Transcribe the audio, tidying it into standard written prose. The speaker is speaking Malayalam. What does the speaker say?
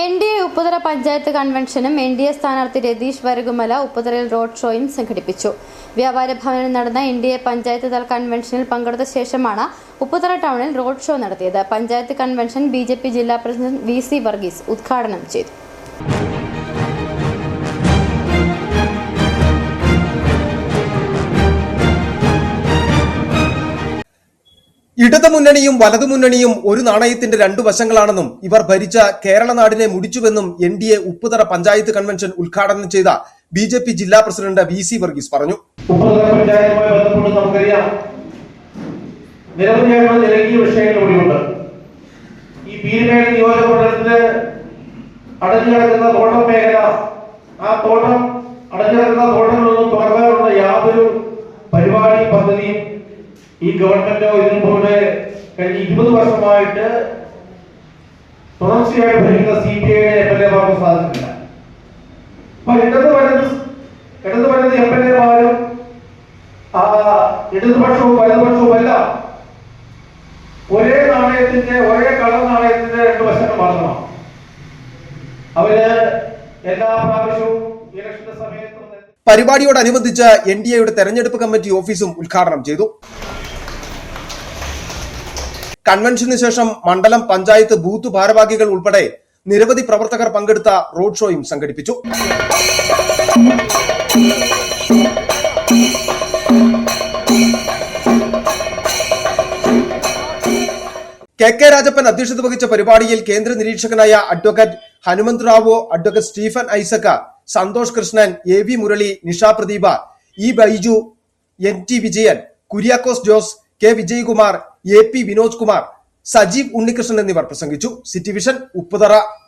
NDA ഉപ്പുതറ പഞ്ചായത്ത് കൺവെൻഷനും NDA സ്ഥാനാർത്ഥി രതീഷ് വരകുമല ഉപ്പുതറയിൽ റോഡ് ഷോയും സംഘടിപ്പിച്ചു. വ്യാപാര ഭവനിൽ നടന്ന NDA പഞ്ചായത്ത് തല കൺവെൻഷനിൽ പങ്കെടുത്ത ശേഷമാണ് ഉപ്പുതറ ടൗണിൽ റോഡ് ഷോ നടത്തിയത്. പഞ്ചായത്ത് കൺവെൻഷൻ BJP ജില്ലാ പ്രസിഡന്റ് VC വർഗീസ് ഉദ്ഘാടനം ചെയ്തു. ഇടതുമുന്നണിയും വലതുമുന്നണിയും ഒരു നാണയത്തിന്റെ രണ്ടു വശങ്ങളാണെന്നും ഇവർ ഭരിച്ച കേരള നാടിനെ മുടിച്ചുവെന്നും NDA ഉപ്പുതറ പഞ്ചായത്ത് കൺവെൻഷൻ ഉദ്ഘാടനം ചെയ്ത BJP ജില്ലാ പ്രസിഡന്റ് VC വർഗീസ് പറഞ്ഞു. ഉപ്പുതറ പഞ്ചായത്തുമായി ബന്ധപ്പെട്ട് നമുക്കറിയാം, നിരവധിയായിട്ടുള്ള ജനകീയ വിഷയങ്ങൾ ഇവിടെയുണ്ട്. ഈ പീരുമേട് നിയോജകമണ്ഡലത്തില് അടഞ്ഞു കിടക്കുന്ന തോട്ടം മേഖല, ആ തോട്ടം അടഞ്ഞു കിടക്കുന്ന തോട്ടങ്ങളൊന്നും തുറക്കാനുള്ള യാതൊരു പരിപാടി പദ്ധതിയും ഈ ഗവൺമെന്റോ ഇതിനു മുമ്പ് കഴിഞ്ഞ 20 വർഷമായിട്ട് തുടർച്ചയായി ഭരിക്കുന്ന CPIയുടെ MLA-മാർക്ക് സാധിച്ചിട്ടില്ല. അപ്പൊ ഇടത് വരുന്ന MLA-മാരും ഇടതുപക്ഷവും വലതുപക്ഷവും എല്ലാം ഒരേ കളർ നാണയത്തിന്റെ രണ്ട് വശങ്ങൾ മാത്രമാണ്. അവര് എല്ലാ പ്രാവശ്യവും ഇലക്ഷന്റെ സമയത്ത് പരിപാടിയോടനുബന്ധിച്ച് NDAയുടെ തെരഞ്ഞെടുപ്പ് കമ്മിറ്റി ഓഫീസും ഉദ്ഘാടനം ചെയ്തു. കൺവെൻഷന് ശേഷം മണ്ഡലം പഞ്ചായത്ത് ബൂത്ത് ഭാരവാഹികൾ ഉൾപ്പെടെ നിരവധി പ്രവർത്തകർ പങ്കെടുത്ത റോഡ് ഷോയും സംഘടിപ്പിച്ചു. KK രാജപ്പൻ അധ്യക്ഷത വഹിച്ച പരിപാടിയിൽ കേന്ദ്ര നിരീക്ഷകനായ advocate Hanumanth Rao, advocate Stephen Isaac, Santhosh Krishnan, AV Murali, Nisha Pradeepa, E Baiju, NT Vijayan, Kuriakose Jose, K Vijayakumar, AP Vinod Kumar, Sajeev Unnikrishnan എന്നിവർ പ്രസംഗിച്ചു. City vision Upputhara.